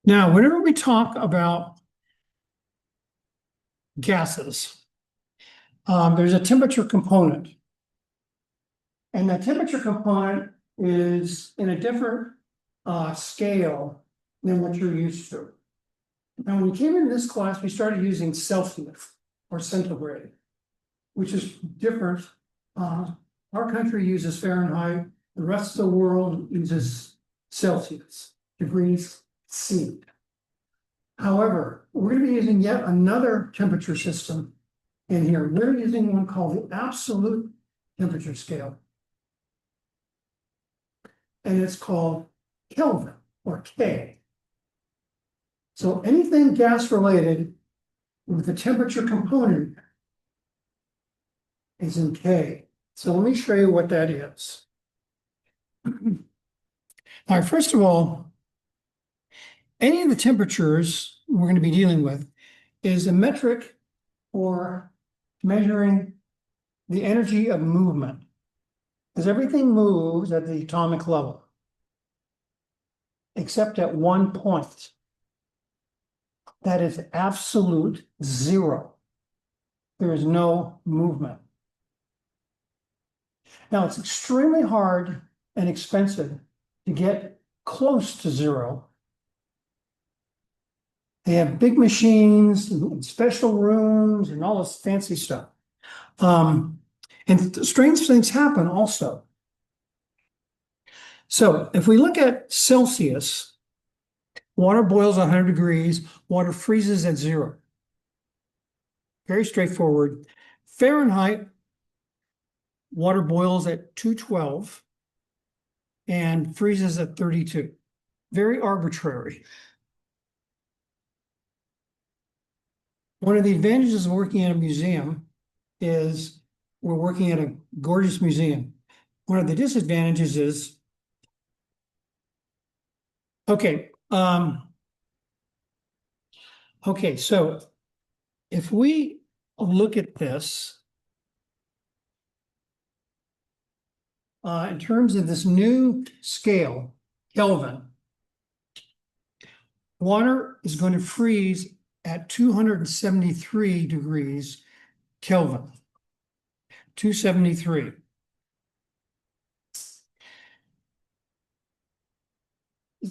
Now, whenever we talk about gases, there's a temperature component. And that temperature component is in a different scale than what you're used to. Now, when we came into this class, we started using Celsius or centigrade, which is different. Our country uses Fahrenheit, the rest of the world uses Celsius, degrees C. However, we're going to be using yet another temperature system in here. We're using one called the absolute temperature scale. And it's called Kelvin or K. So anything gas related with the temperature component is in K. So let me show you what that is. All right, first of all, any of the temperatures we're going to be dealing with is a metric for measuring the energy of movement, because everything moves at the atomic level, except at one point. That is absolute zero. There is no movement. Now, it's extremely hard and expensive to get close to zero. They have big machines and special rooms and all this fancy stuff. And strange things happen also. So if we look at Celsius, water boils 100 degrees, water freezes at 0. Very straightforward. Fahrenheit, water boils at 212 and freezes at 32. Very arbitrary. One of the advantages of working at a museum is we're working at a gorgeous museum. One of the disadvantages is, okay, so if we look at this in terms of this new scale, Kelvin, water is going to freeze at 273 degrees Kelvin. 273.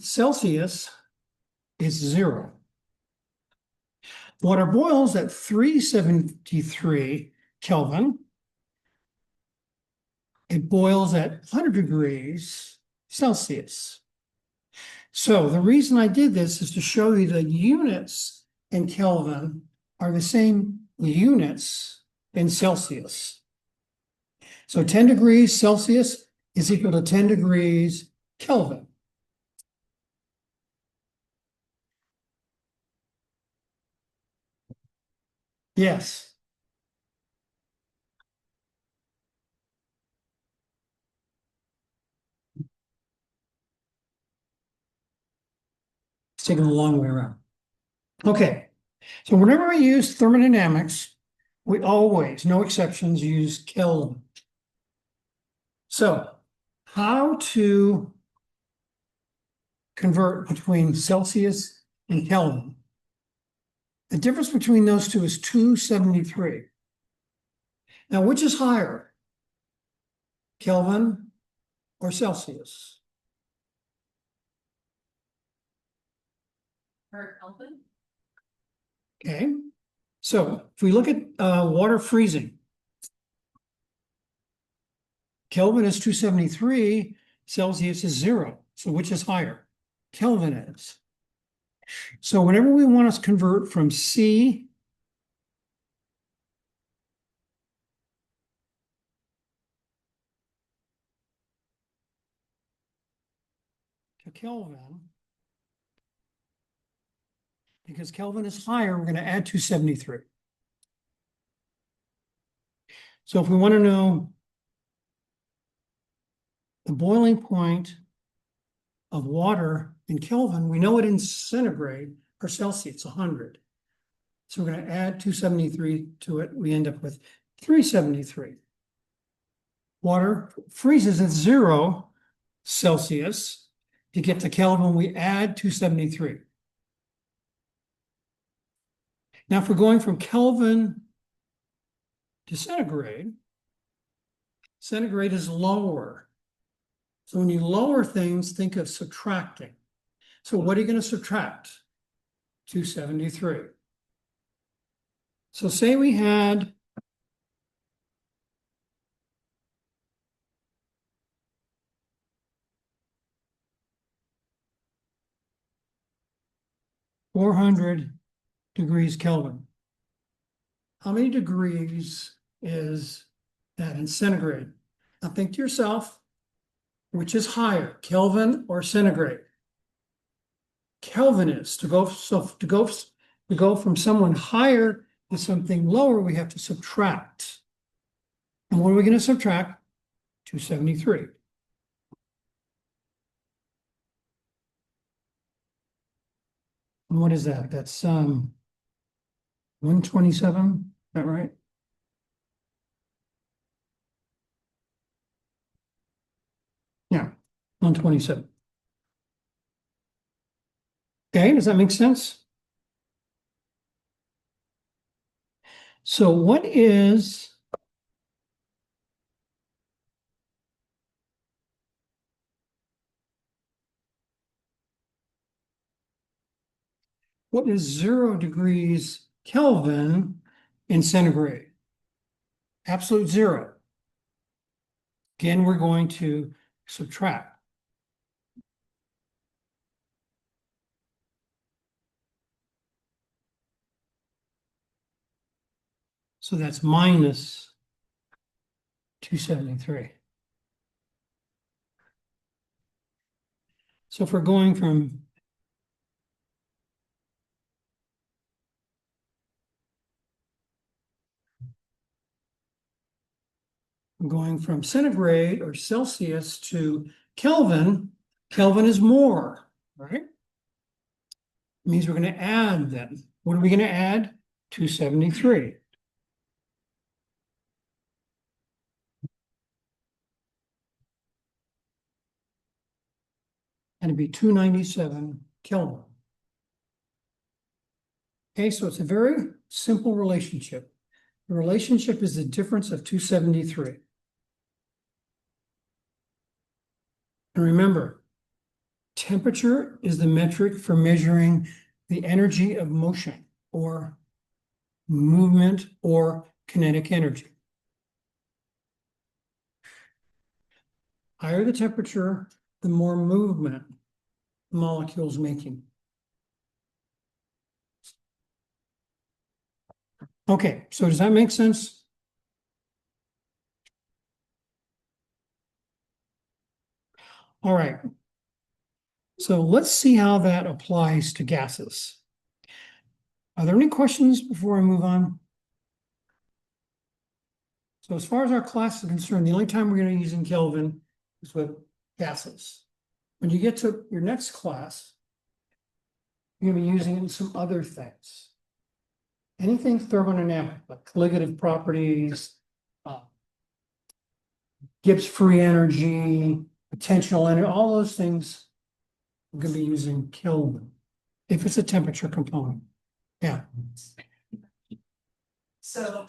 Celsius is 0. Water boils at 373 Kelvin. It boils at 100 degrees Celsius. So the reason I did this is to show you the units in Kelvin are the same units in Celsius. So 10 degrees Celsius is equal to 10 degrees Kelvin. Yes. It's taking a long way around. Okay, so whenever we use thermodynamics, we always, no exceptions, use Kelvin. So how to convert between Celsius and Kelvin? The difference between those two is 273. Now, which is higher, Kelvin or Celsius? For Kelvin? Okay, so if we look at water freezing, Kelvin is 273, Celsius is 0. So which is higher? Kelvin is. So whenever we want to convert from C to Kelvin, because Kelvin is higher, we're going to add 273. So if we want to know the boiling point of water in Kelvin, we know it in centigrade or Celsius, 100. So we're going to add 273 to it. We end up with 373. Water freezes at 0 Celsius. To get to Kelvin, we add 273. Now, if we're going from Kelvin to centigrade, centigrade is lower. So when you lower things, think of subtracting. So what are you going to subtract? 273. So say we had (400 degrees Kelvin. How many degrees is that in centigrade? Now think to yourself, which is higher, Kelvin or centigrade? Kelvin is to go from someone higher to something lower, we have to subtract. And what are we going to subtract? 273. And what is that? That's 127, is that right? Yeah, 127. Okay, does that make sense? So what is what is 0 degrees Kelvin in centigrade? Absolute zero. Again, we're going to subtract. So that's minus 273. So if we're going from centigrade or Celsius to Kelvin, Kelvin is more, right? It means we're going to add then. What are we going to add? 273. And it'd be 297 Kelvin. Okay, so it's a very simple relationship. The relationship is the difference of 273. And remember, temperature is the metric for measuring the energy of motion or movement or kinetic energy. Higher the temperature, the more movement the molecule's making. Okay, so does that make sense? All right. So let's see how that applies to gases. Are there any questions before I move on? So as far as our class is concerned, the only time we're going to be using Kelvin is with gases. When you get to your next class, you're going to be using it in some other things. Anything thermodynamic, like colligative properties, Gibbs free energy, potential energy, all those things we're going to be using Kelvin if it's a temperature component. Yeah. So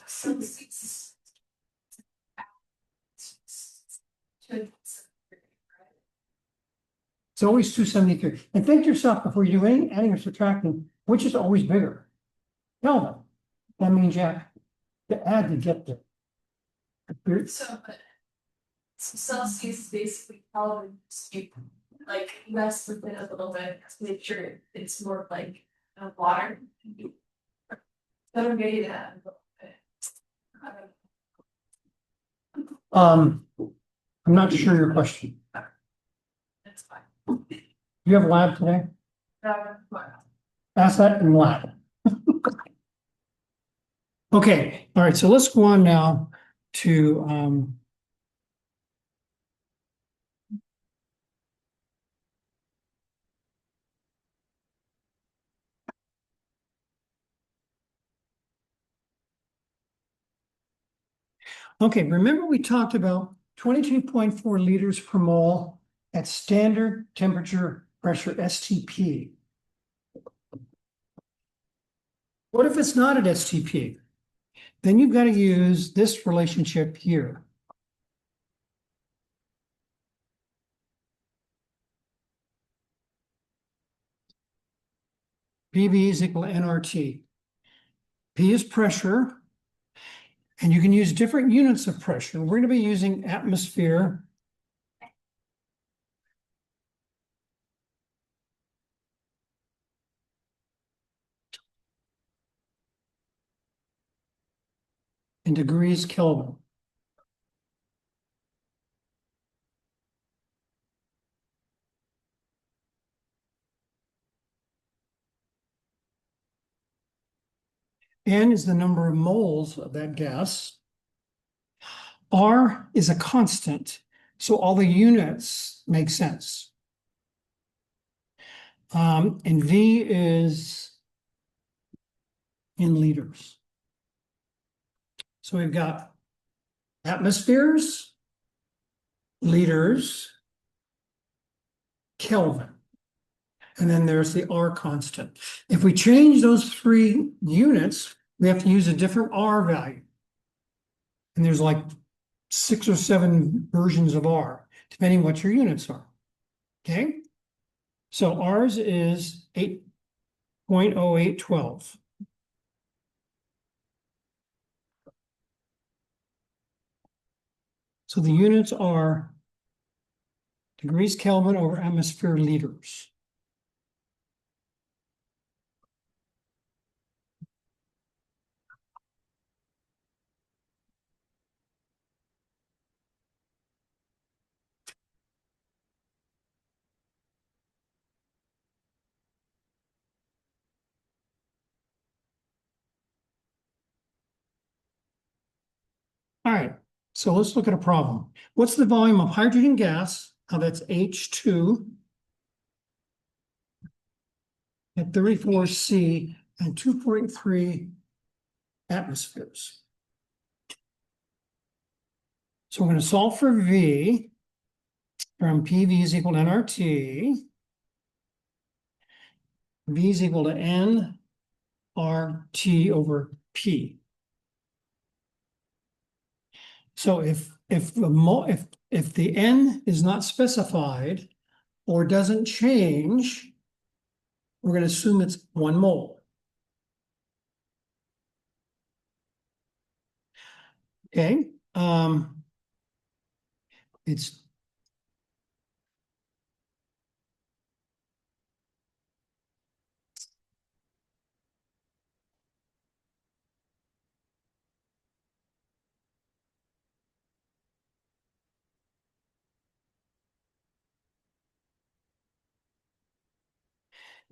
It's always 273. And think to yourself before you do any adding or subtracting, which is always bigger? Kelvin. That means you have to add to get there. So Celsius is basically Kelvin, like mess with it a little bit to make sure it's more like water. I'm getting that a little bit. I'm not sure your question. That's fine. You have lab today? Ask that in lab. Okay, all right, so let's go on now to okay, remember we talked about 22.4 liters per mole at standard temperature pressure, STP. What if it's not at STP? Then you've got to use this relationship here. PV is equal to nRT. P is pressure, and you can use different units of pressure. We're going to be using atmosphere in degrees Kelvin. N is the number of moles of that gas. R is a constant, so all the units make sense. And V is in liters. So we've got atmospheres, liters, Kelvin. And then there's the R constant. If we change those three units, we have to use a different R value. And there's like 6 or 7 versions of R, depending what your units are. Okay? So ours is 8.0812. So the units are degrees Kelvin over atmosphere liters. All right, so let's look at a problem. What's the volume of hydrogen gas? Now that's H2 at 34 C and 2.3 atmospheres. So we're going to solve for V from PV is equal to nRT. V is equal to nRT over P. So if the N is not specified or doesn't change, we're going to assume it's 1 mole. Okay. It's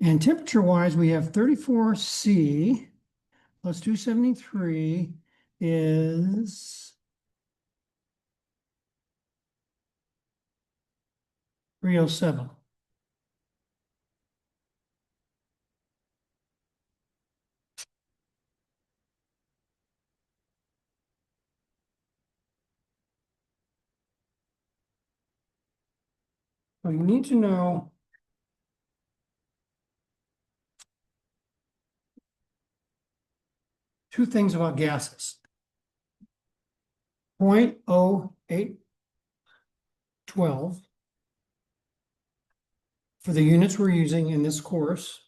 and temperature-wise, we have 34 C plus 273 is 307. So you need to know two things about gases. 0.0812 for the units we're using in this course.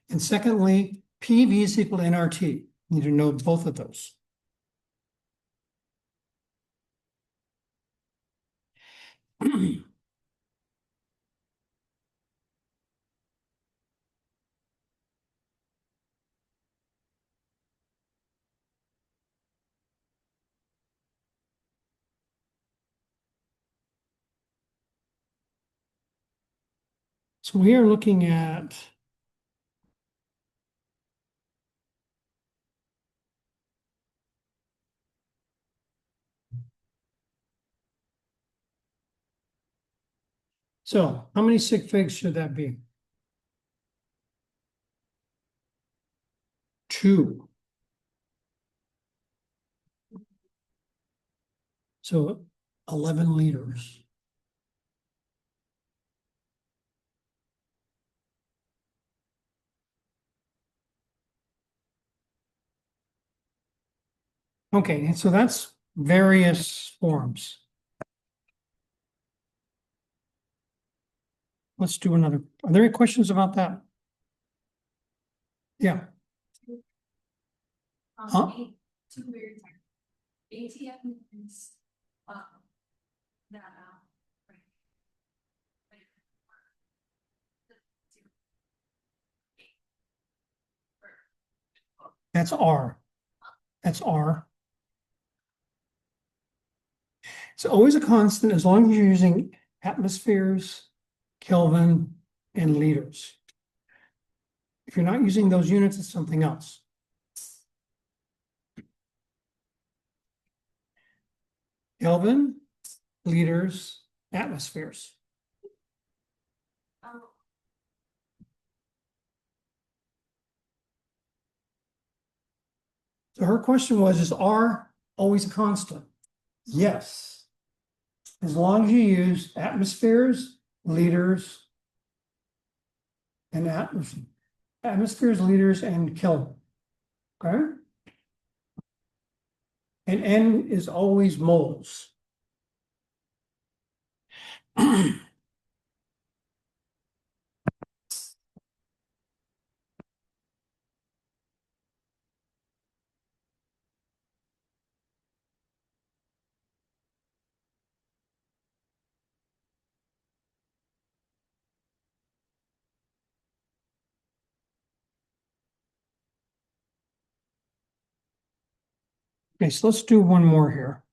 And secondly, PV is equal to nRT. You need to know both of those. So we are looking at so how many sig figs should that be? 2. So 11 liters. Okay, and so that's various forms. Let's do another. Are there any questions about that? Yeah, Huh? Two weird times. ATM is, that, right. that's R. That's R. It's always a constant as long as you're using atmospheres, Kelvin, and liters. If you're not using those units, it's something else. Kelvin, liters, atmospheres. Oh, So her question was, is R always constant? Yes. As long as you use atmospheres, liters, and atmospheres, liters, and Kelvin. Okay? And N is always moles. Okay, so let's do one more here.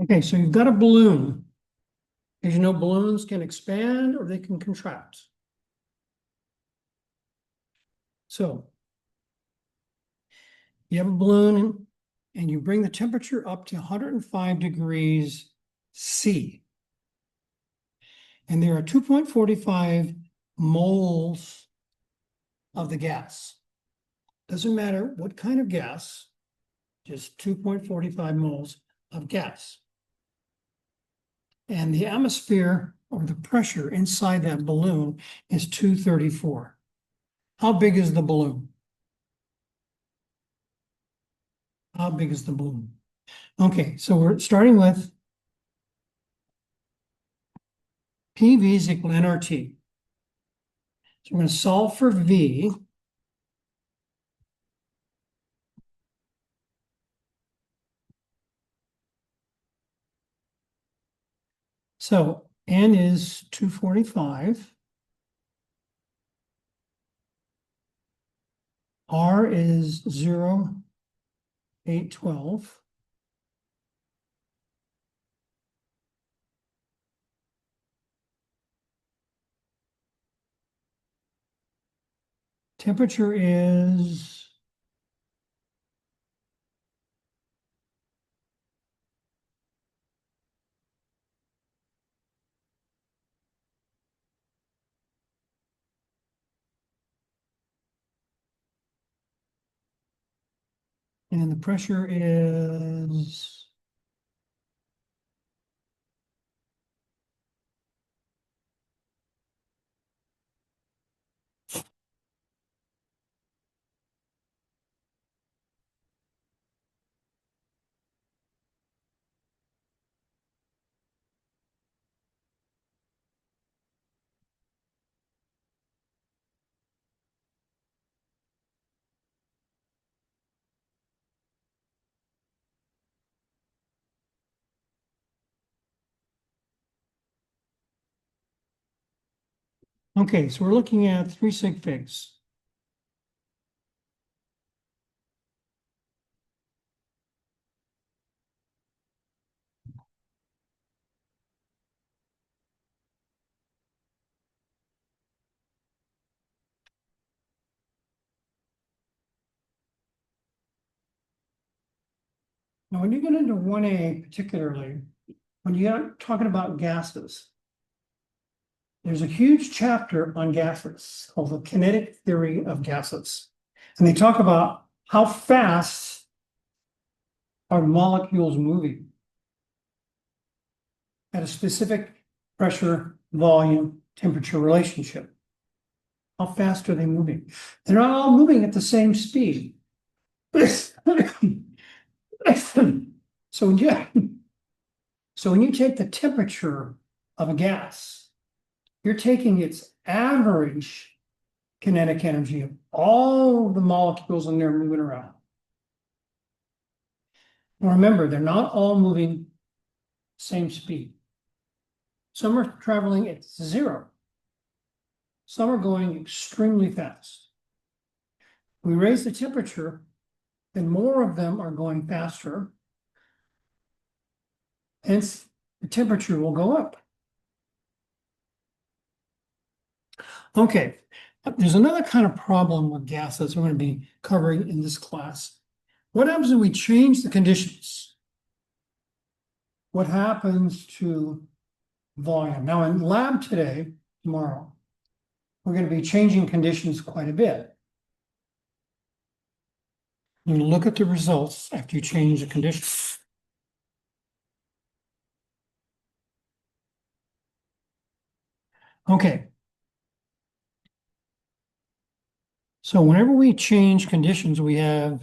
Okay, so you've got a balloon. As you know, balloons can expand or they can contract. So you have a balloon and you bring the temperature up to 105 degrees C. And there are 2.45 moles of the gas. Doesn't matter what kind of gas, just 2.45 moles of gas. And the atmosphere or the pressure inside that balloon is 234. How big is the balloon? How big is the balloon? Okay, so we're starting with PV is equal to nRT. So we're going to solve for V. So N is 245. R is 0.812. Temperature is and the pressure is Okay, so we're looking at 3 sig figs. Now, when you get into 1A particularly, when you're talking about gases, there's a huge chapter on gases called the kinetic theory of gases. And they talk about how fast are molecules moving at a specific pressure, volume, temperature relationship. How fast are they moving? They're not all moving at the same speed. So when you, so when you take the temperature of a gas, you're taking its average kinetic energy of all the molecules in there moving around. Now remember, they're not all moving same speed. Some are traveling at 0. Some are going extremely fast. We raise the temperature, then more of them are going faster. Hence, the temperature will go up. Okay, there's another kind of problem with gases we're going to be covering in this class. What happens when we change the conditions? What happens to volume? Now, in lab today, tomorrow, we're going to be changing conditions quite a bit. You look at the results after you change the conditions. Okay. So whenever we change conditions, we have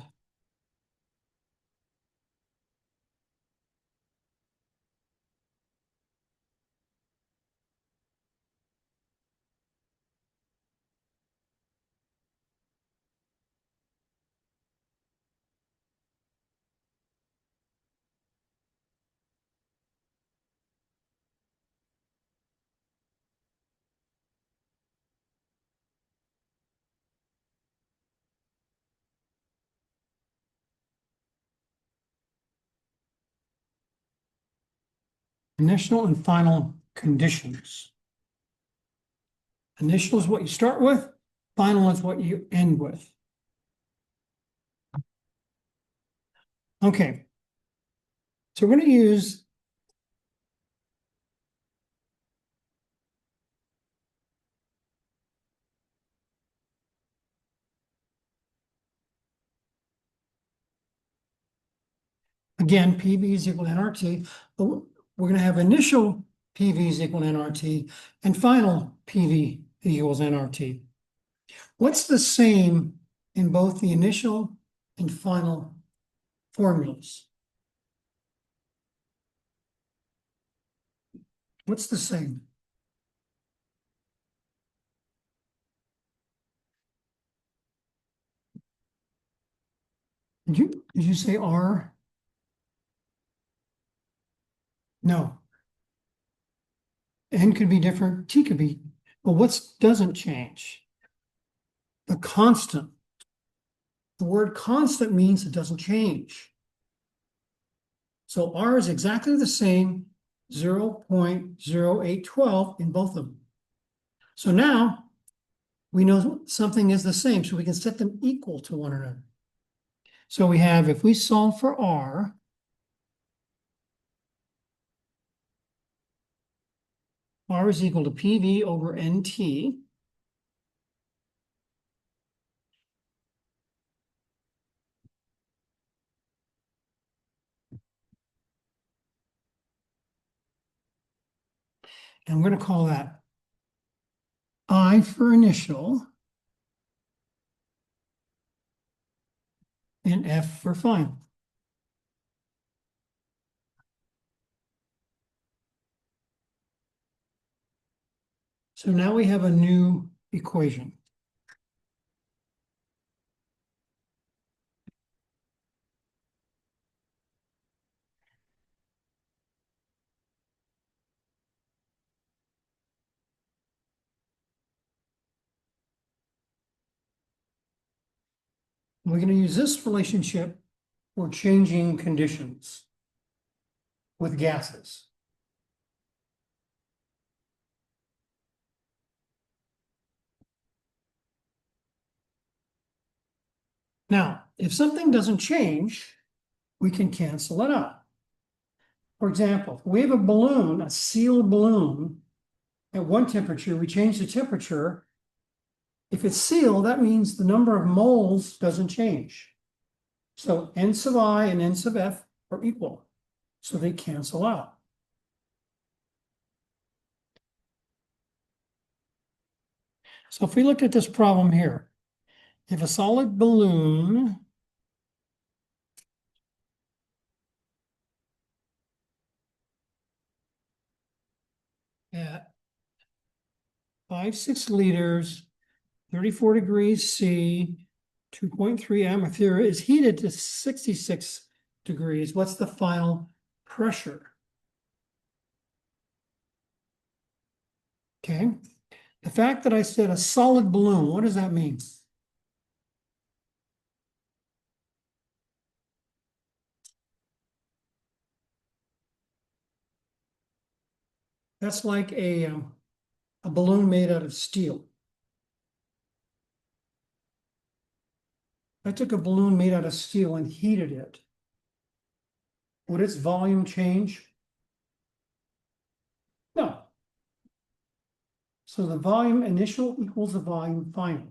initial and final conditions. Initial is what you start with, final is what you end with. Okay. So we're going to use again, PV is equal to nRT, but we're going to have initial PV is equal to nRT and final PV equals nRT. What's the same in both the initial and final formulas? What's the same? Did you say R? No. N could be different, T could be, but what doesn't change? The constant. The word constant means it doesn't change. So R is exactly the same, 0.0812 in both of them. So now we know something is the same, so we can set them equal to one another. So we have, if we solve for R, R is equal to PV over NT. And I'm going to call that I for initial and F for final. So now we have a new equation. We're going to use this relationship for changing conditions with gases. Now, if something doesn't change, we can cancel it out. For example, if we have a balloon, a sealed balloon, at one temperature, we change the temperature. If it's sealed, that means the number of moles doesn't change. So N sub I and N sub F are equal. So they cancel out. So if we look at this problem here, if a solid balloon at 5, 6 liters, 34 degrees C, 2.3 atmosphere is heated to 66 degrees, what's the final pressure? Okay, the fact that I said a solid balloon, what does that mean? That's like a balloon made out of steel. I took a balloon made out of steel and heated it. Would its volume change? No. So the volume initial equals the volume final.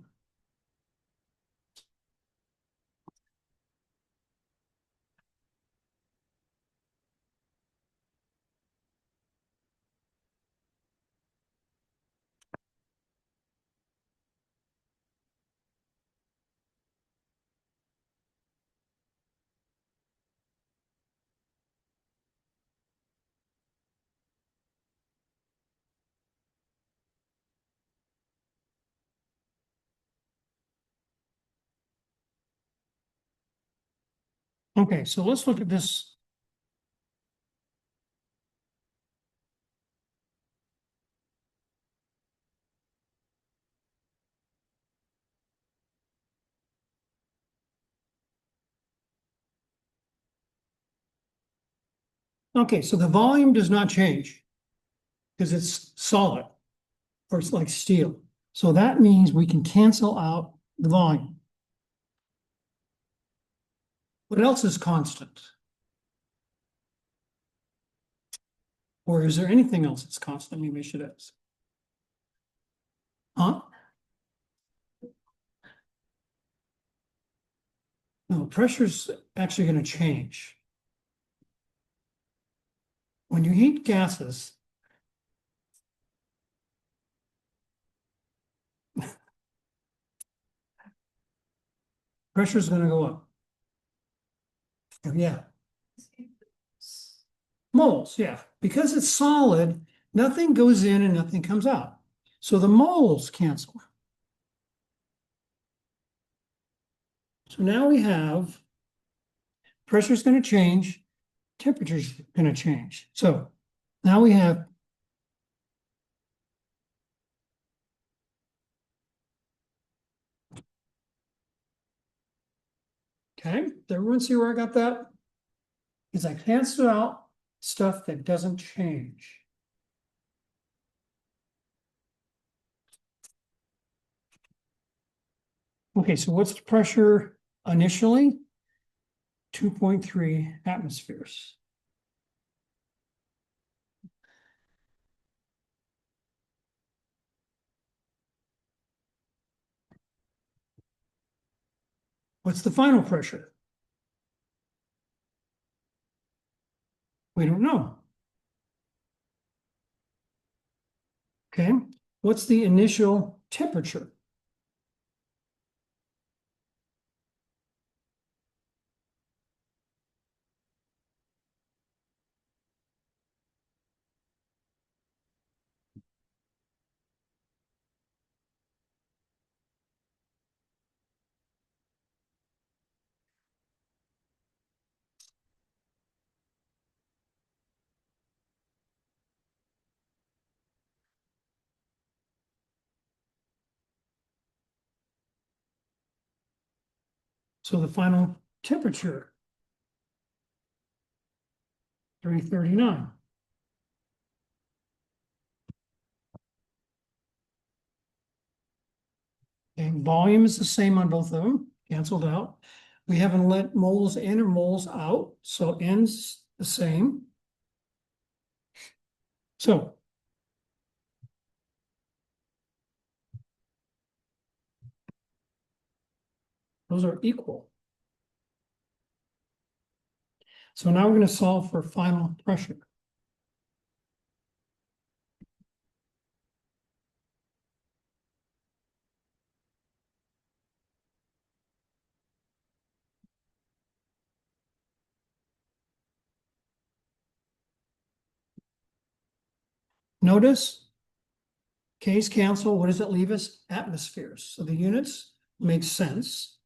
Okay, so let's look at this. Okay, so the volume does not change because it's solid or it's like steel. So that means we can cancel out the volume. What else is constant? Or is there anything else that's constant? Maybe I should ask. Huh? No, pressure's actually going to change. When you heat gases, pressure is going to go up. Yeah, moles, yeah. Because it's solid, nothing goes in and nothing comes out. So the moles cancel. So now we have pressure is going to change, temperature is going to change. So now we have okay, did everyone see where I got that? Because I canceled out stuff that doesn't change. Okay, so what's the pressure initially? 2.3 atmospheres. What's the final pressure? We don't know. Okay, what's the initial temperature? So the final temperature, 339. And volume is the same on both of them, canceled out. We haven't let moles in or moles out, so n's the same. So those are equal. So now we're going to solve for final pressure. Notice, K's cancel, what does it leave us? Atmospheres. So the units make sense.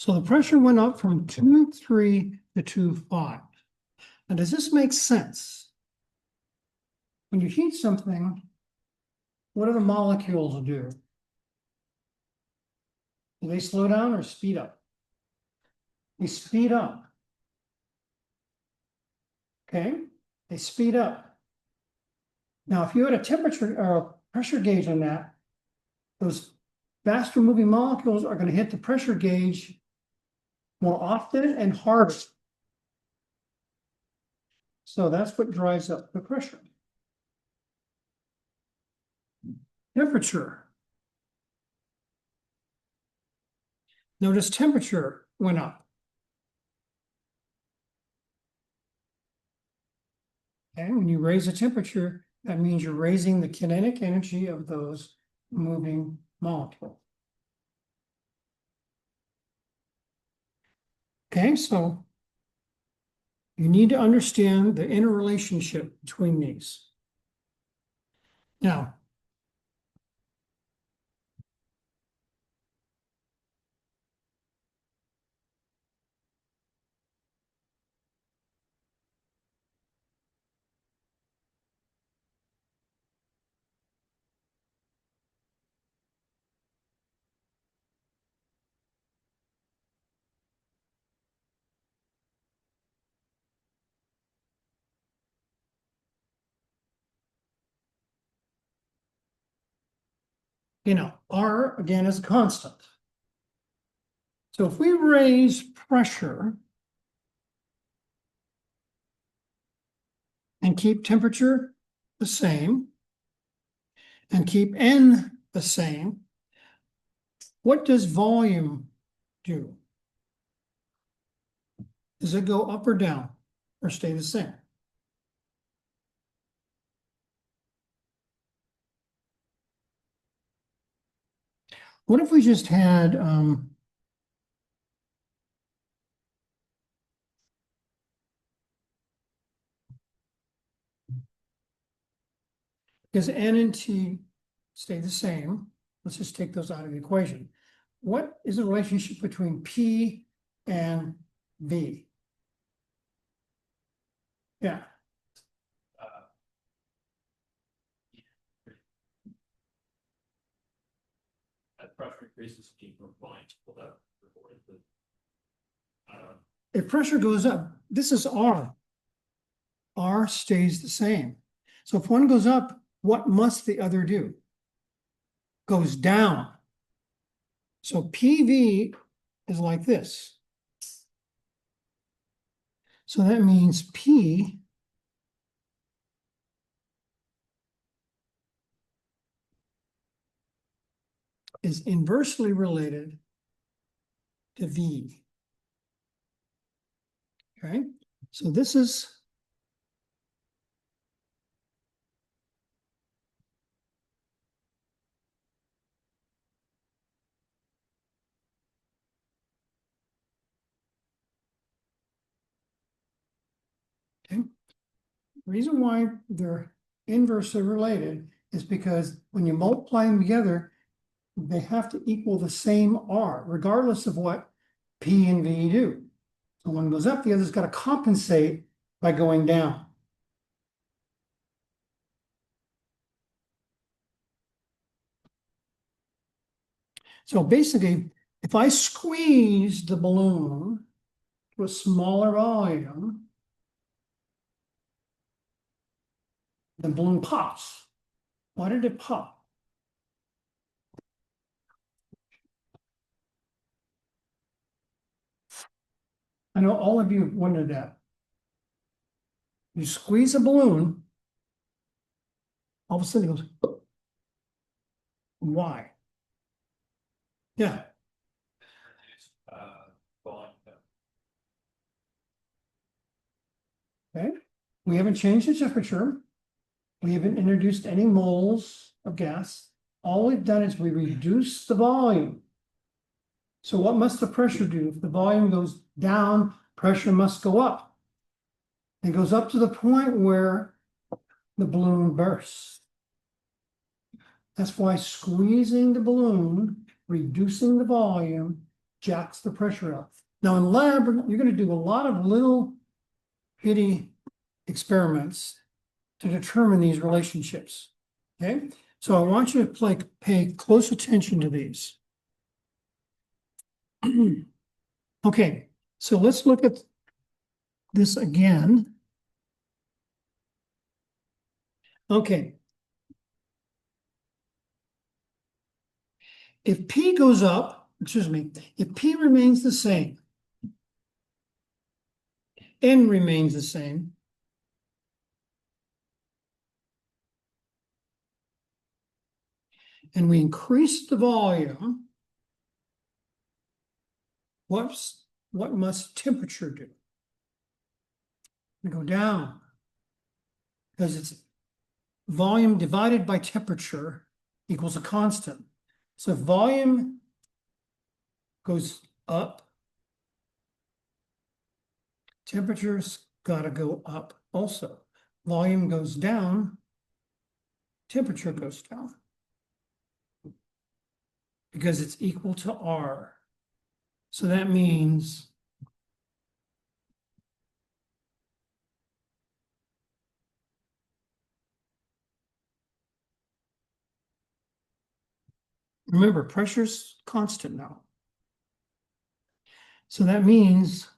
So the pressure went up from 2.3 to 2.5. Now, does this make sense? When you heat something, what do the molecules do? Do they slow down or speed up? They speed up. Okay, they speed up. Now, if you had a temperature or a pressure gauge on that, those faster moving molecules are going to hit the pressure gauge more often and harder. So that's what drives up the pressure. Temperature. Notice temperature went up. And when you raise the temperature, that means you're raising the kinetic energy of those moving molecules. Okay, so you need to understand the interrelationship between these. Now, R again is constant. So if we raise pressure and keep temperature the same and keep N the same, what does volume do? Does it go up or down or stay the same? What if we just had because N and T stay the same. Let's just take those out of the equation. What is the relationship between P and V? Yeah, That pressure increases, keep from flying, pull that. if pressure goes up, this is R. R stays the same. So if one goes up, what must the other do? Goes down. So PV is like this. So that means P is inversely related to V. Okay, so this is Okay. Reason why they're inversely related is because when you multiply them together, they have to equal the same R, regardless of what P and V do. So one goes up, the other's got to compensate by going down. So basically, if I squeeze the balloon to a smaller volume, the balloon pops. Why did it pop? I know all of you wondered that. You squeeze a balloon, all of a sudden it goes, why? Yeah, Volume. okay. We haven't changed the temperature. We haven't introduced any moles of gas. All we've done is we reduce the volume. So what must the pressure do? If the volume goes down, pressure must go up. It goes up to the point where the balloon bursts. That's why squeezing the balloon, reducing the volume, jacks the pressure up. Now in lab, you're going to do a lot of little bitty experiments to determine these relationships. Okay, so I want you to pay close attention to these. Okay, so let's look at this again. Okay. If P goes up, excuse me, if P remains the same, N remains the same, and we increase the volume, what must temperature do? We go down because it's volume divided by temperature equals a constant. So if volume goes up, temperature's got to go up also. Volume goes down, temperature goes down. Because it's equal to R. So that means remember, pressure's constant now. So that means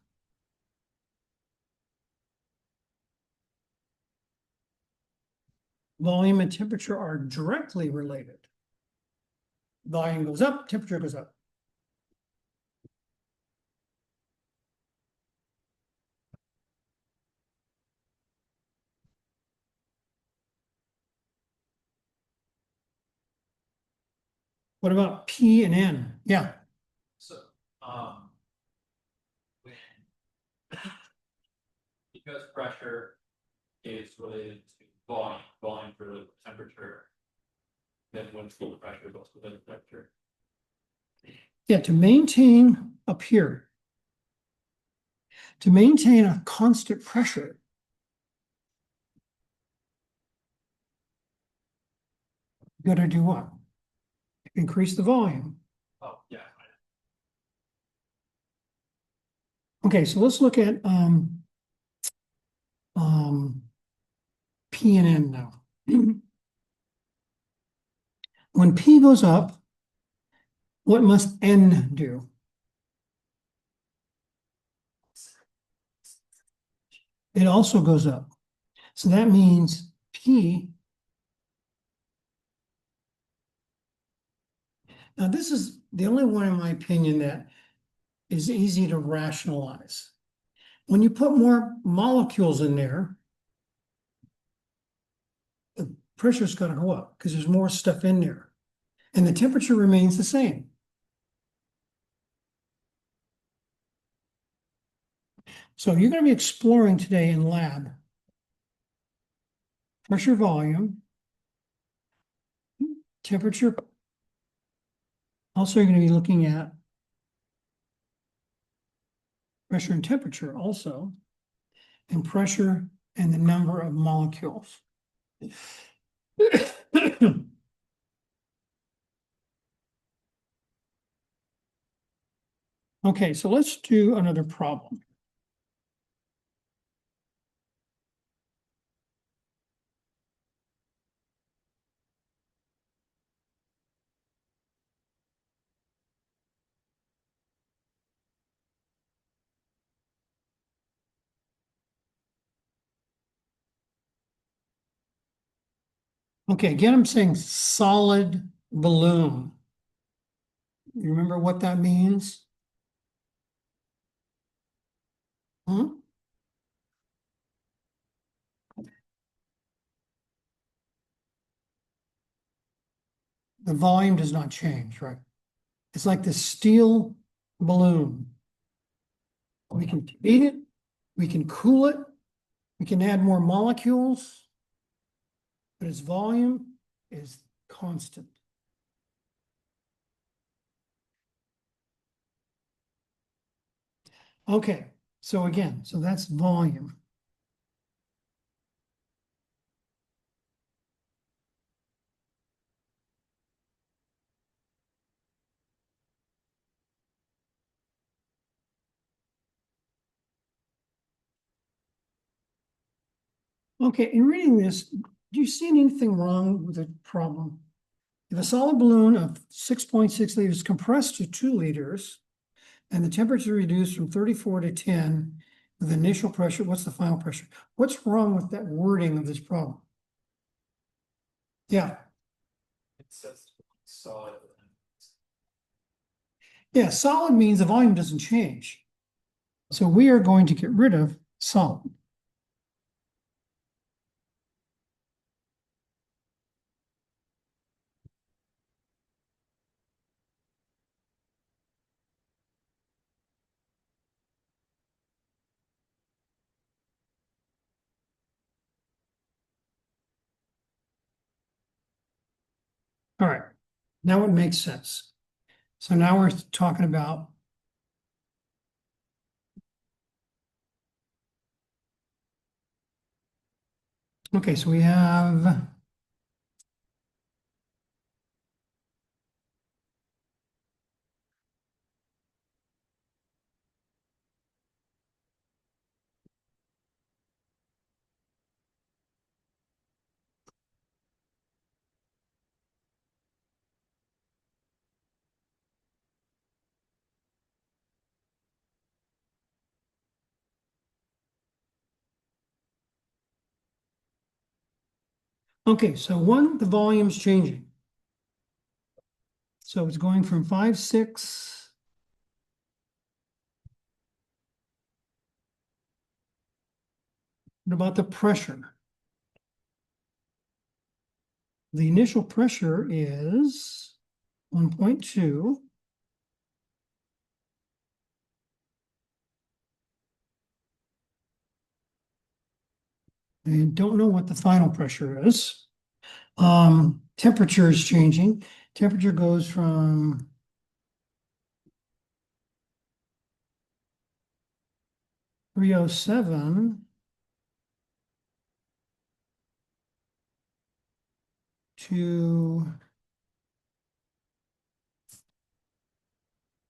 volume and temperature are directly related. Volume goes up, temperature goes up. What about P and N? Yeah, So, when- because pressure is related to volume for temperature, then when the pressure goes with the temperature. yeah, to maintain up here, to maintain a constant pressure, you gotta do what? Increase the volume. Oh, yeah. Okay, so let's look at P and N now. When P goes up, what must N do? It also goes up. So that means P. Now, this is the only one, in my opinion, that is easy to rationalize. When you put more molecules in there, the pressure's got to go up because there's more stuff in there, and the temperature remains the same. So you're going to be exploring today in lab pressure, volume, temperature. Also, you're going to be looking at pressure and temperature also, and pressure, and the number of molecules. Okay, so let's do another problem. Okay, again, I'm saying solid balloon. You remember what that means? Hmm? The volume does not change, right? It's like the steel balloon. We can heat it, we can cool it, we can add more molecules, but its volume is constant. Okay, so again, so that's volume. Okay, in reading this, do you see anything wrong with the problem? If a solid balloon of 6.6 liters compressed to 2 liters and the temperature reduced from 34 to 10 with initial pressure, what's the final pressure? What's wrong with that wording of this problem? Yeah, It says solid. yeah, solid means the volume doesn't change. So we are going to get rid of solid. All right, now it makes sense. So now we're talking about okay, so we have okay, so one, the volume's changing. So it's going from 5.6. What about the pressure? The initial pressure is 1.2. And don't know what the final pressure is. Temperature is changing. Temperature goes from 307 to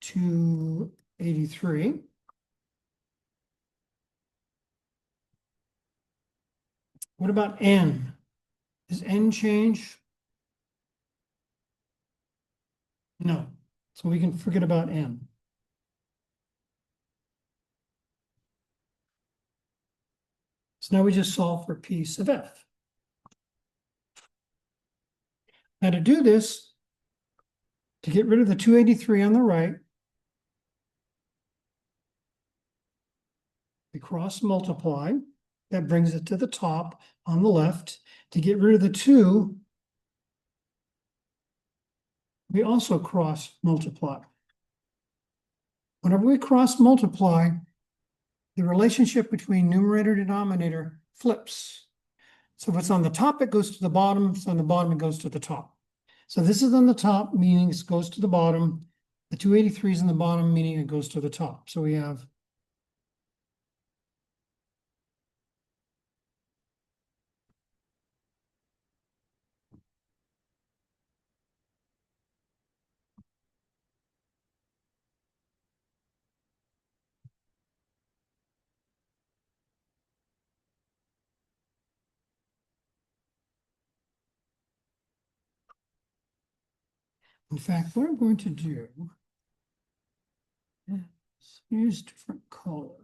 283. What about N? Does N change? No. So we can forget about N. So now we just solve for P sub F. Now to do this, to get rid of the 283 on the right, we cross multiply. That brings it to the top on the left. To get rid of the 2, we also cross multiply. Whenever we cross multiply, the relationship between numerator and denominator flips. So if it's on the top, it goes to the bottom. If it's on the bottom, it goes to the top. So this is on the top, meaning it goes to the bottom. The 283 is in the bottom, meaning it goes to the top. So we have In fact, what I'm going to do is use different colors.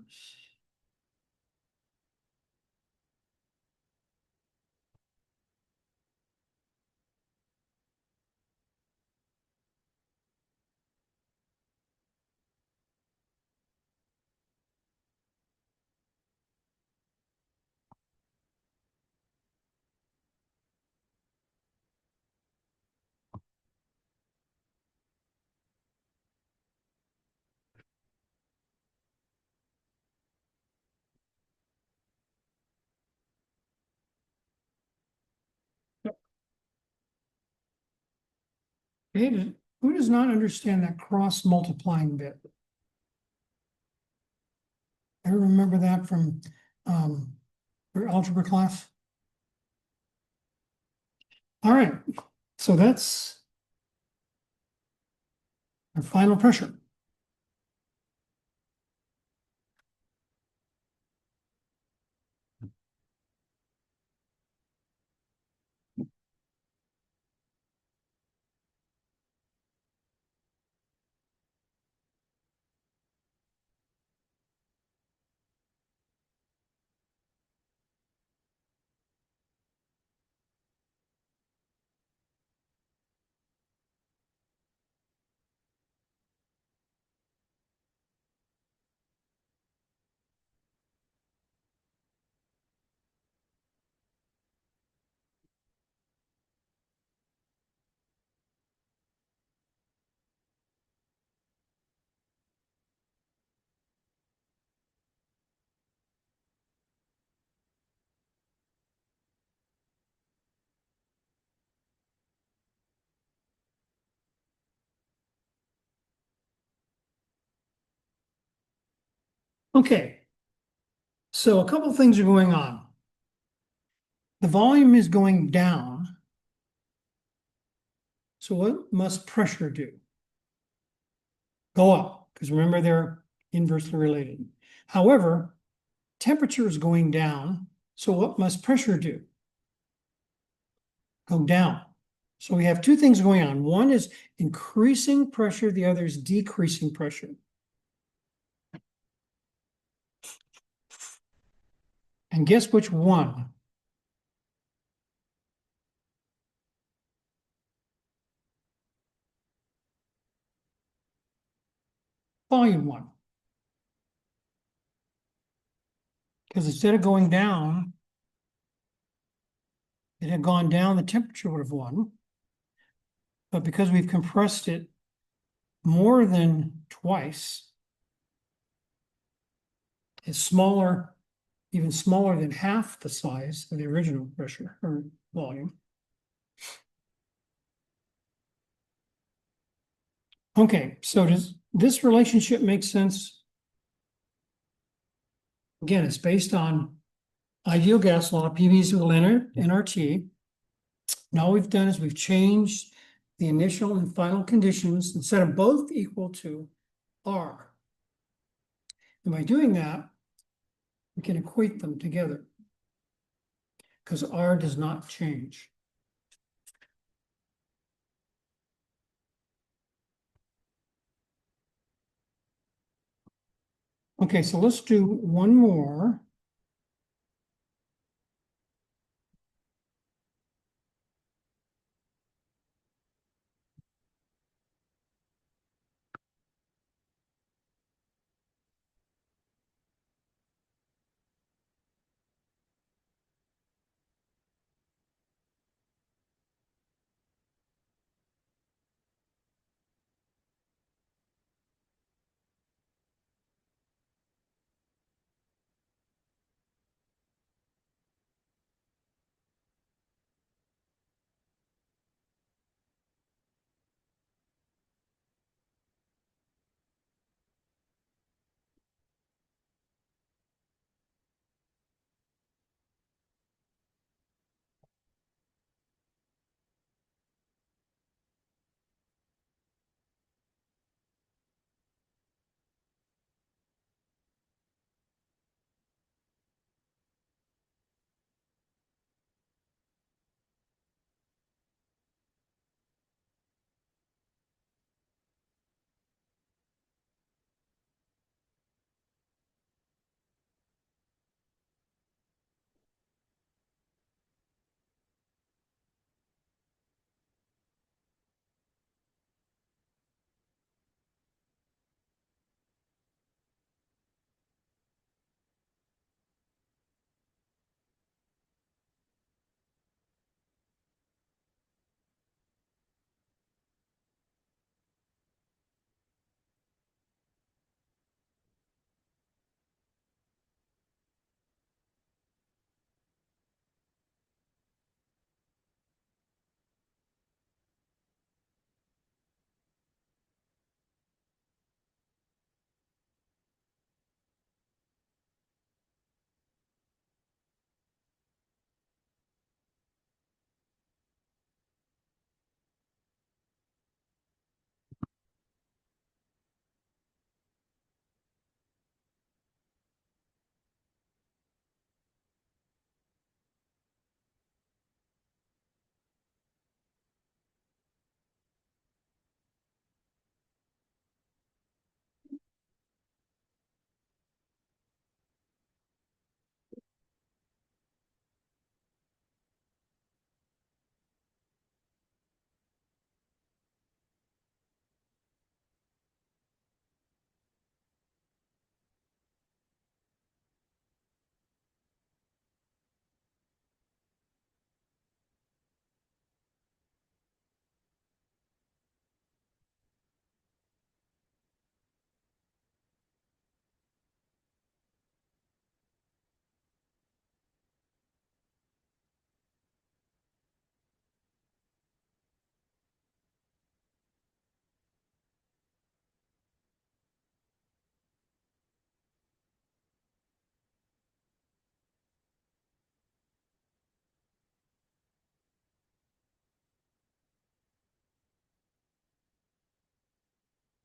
Okay, who does not understand that cross multiplying bit? I remember that from your algebra class. All right, so that's our final pressure. Okay. So a couple things are going on. The volume is going down. So what must pressure do? Go up, because remember they're inversely related. However, temperature is going down. So what must pressure do? Go down. So we have two things going on. One is increasing pressure, the other is decreasing pressure. And guess which one? Volume one. Because instead of going down, it had gone down, the temperature would have won. But because we've compressed it more than twice, it's smaller, even smaller than half the size of the original pressure or volume. Okay, so does this relationship make sense? Again, it's based on ideal gas law, PV is equal to nRT. Now all we've done is we've changed the initial and final conditions and set them both equal to R. And by doing that, we can equate them together because R does not change. Okay, so let's do one more.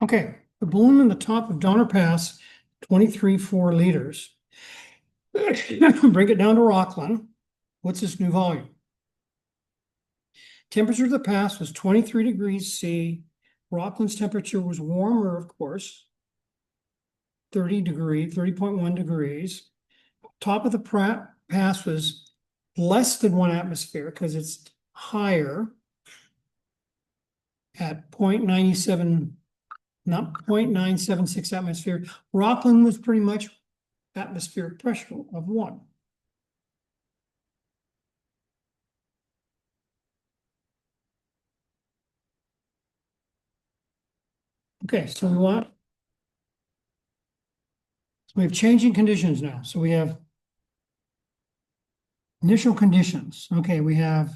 Okay, the balloon in the top of Donner Pass, 23.4 liters. Bring it down to Rockland. What's this new volume? Temperature of the pass was 23 degrees C. Rockland's temperature was warmer, of course. 30.1 degrees. Top of the pass was less than 1 atmosphere because it's higher at 0.97, not 0.976 atmosphere. Rockland was pretty much atmospheric pressure of 1. Okay, so we have changing conditions now. So we have initial conditions. Okay, we have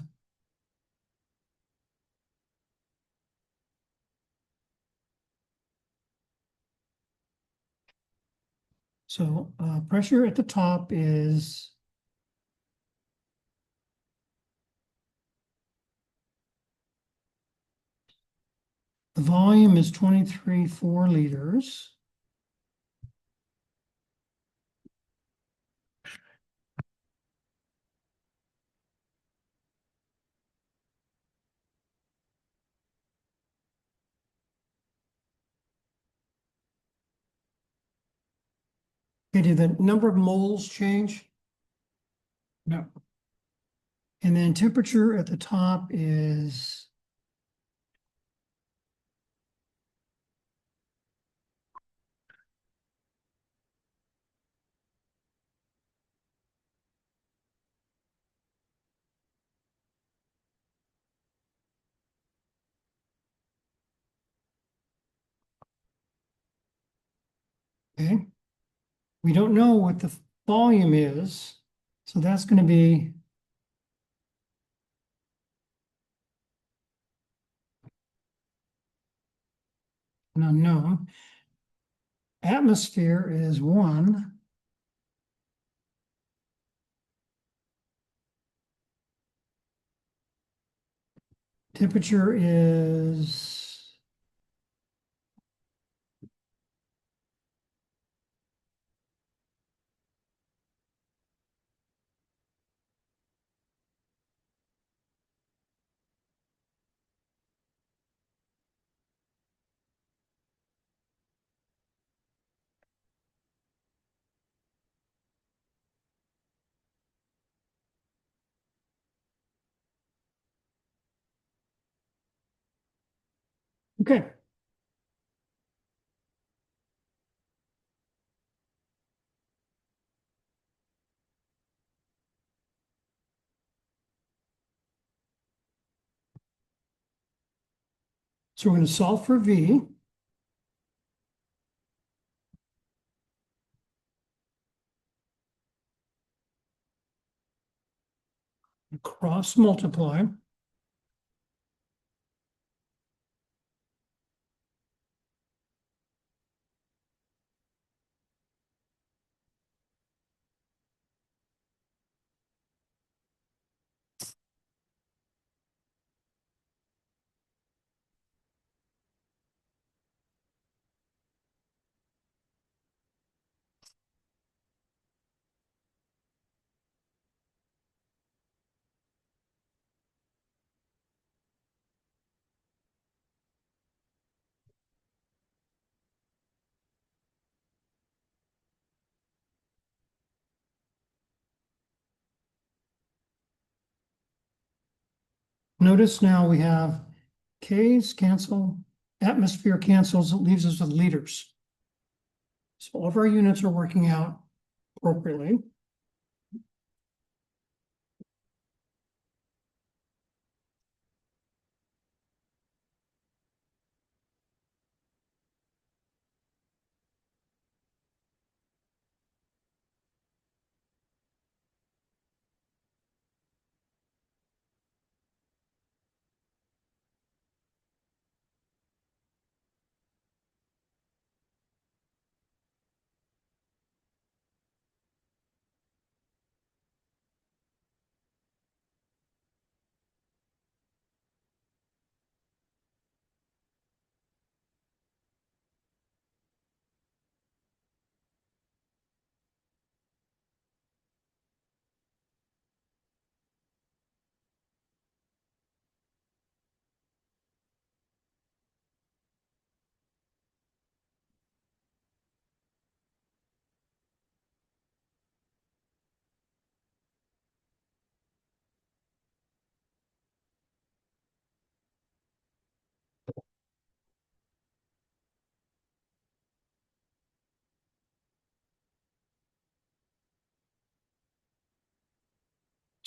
pressure at the top is the volume is 23.4 liters. Okay, did the number of moles change? No. And then temperature at the top is okay. We don't know what the volume is, so that's going to be an unknown. Atmosphere is 1. Temperature is okay. So we're going to solve for V. Cross multiply. Notice now we have K's cancel, atmosphere cancels, it leaves us with liters. So all of our units are working out appropriately.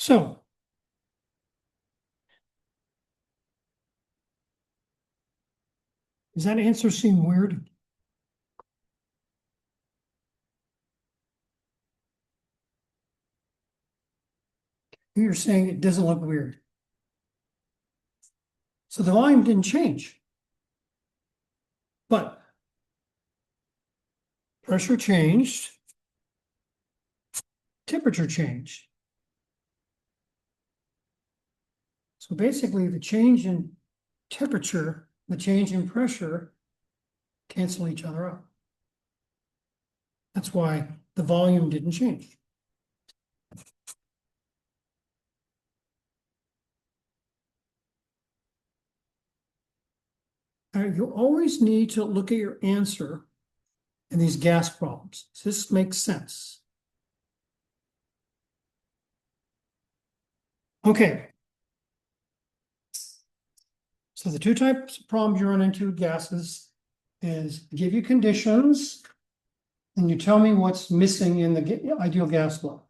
So. Does that answer seem weird? You're saying it doesn't look weird. So the volume didn't change. But pressure changed. Temperature changed. So basically the change in temperature, the change in pressure cancel each other out. That's why the volume didn't change. You always need to look at your answer in these gas problems. This makes sense. Okay. So the two types of problems you run into with gases is I give you conditions and you tell me what's missing in the ideal gas law.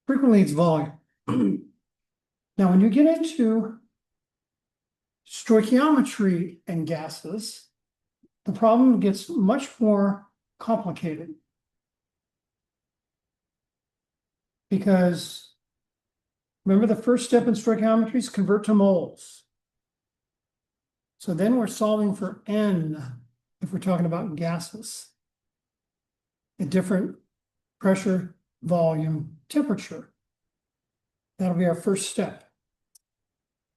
Frequently it's volume. Now, when you get into stoichiometry and gases, the problem gets much more complicated. Because remember the first step in stoichiometry is convert to moles. So then we're solving for N if we're talking about gases. A different pressure, volume, temperature. That'll be our first step.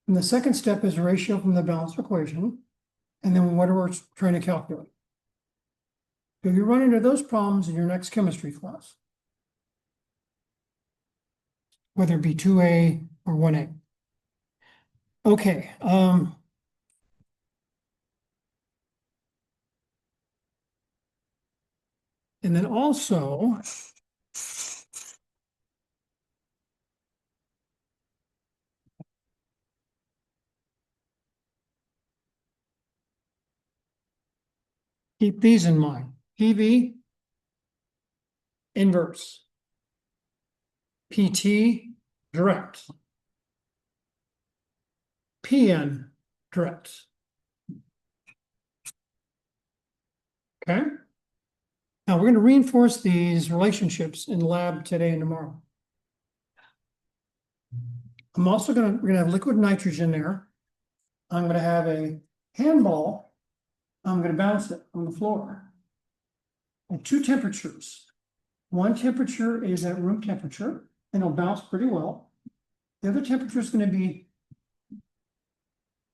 And the second step is a ratio from the balanced equation. And then what are we trying to calculate? So you run into those problems in your next chemistry class. Whether it be 2A or 1A. Okay. And then also, keep these in mind. PV, inverse. PT, direct. PN, direct. Okay? Now we're going to reinforce these relationships in lab today and tomorrow. I'm also we're going to have liquid nitrogen there. I'm going to have a handball. I'm going to bounce it on the floor. At two temperatures. One temperature is at room temperature, and it'll bounce pretty well. The other temperature is going to be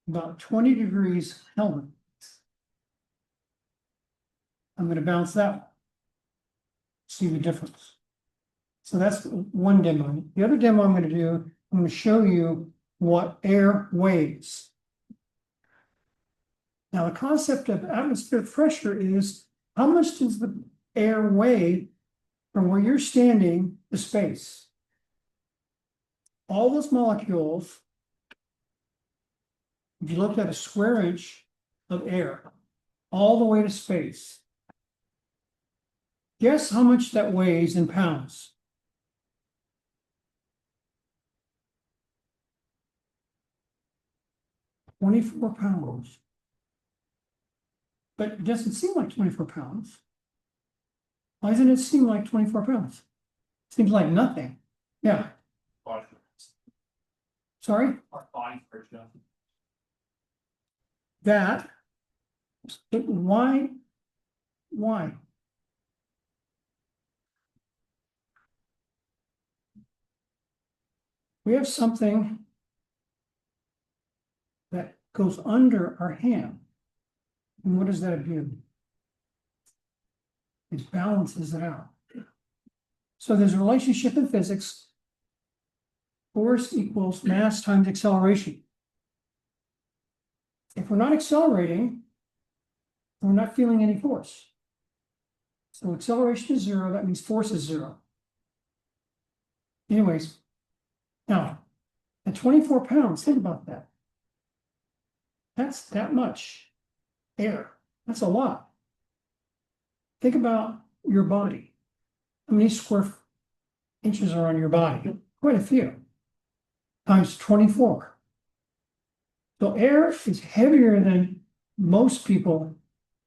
about 20 degrees Kelvin. I'm going to bounce that. See the difference. So that's one demo. The other demo I'm going to do, I'm going to show you what air weighs. Now, the concept of atmospheric pressure is how much does the air weigh from where you're standing to space? All those molecules, if you looked at a square inch of air all the way to space, guess how much that weighs in pounds? 24 pounds. But it doesn't seem like 24 pounds. Why doesn't it seem like 24 pounds? Seems like nothing. Yeah. Sorry? That. Why? Why? We have something that goes under our hand. And what does that do? It balances it out. So there's a relationship in physics. Force equals mass times acceleration. If we're not accelerating, we're not feeling any force. So acceleration is zero, that means force is zero. Anyways, now, at 24 pounds, think about that. That's that much air. That's a lot. Think about your body. How many square inches are on your body? Quite a few. times 24. So air is heavier than most people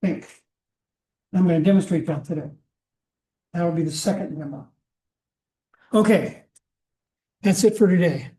think. I'm gonna demonstrate that today. That will be the second memo. Okay. That's it for today.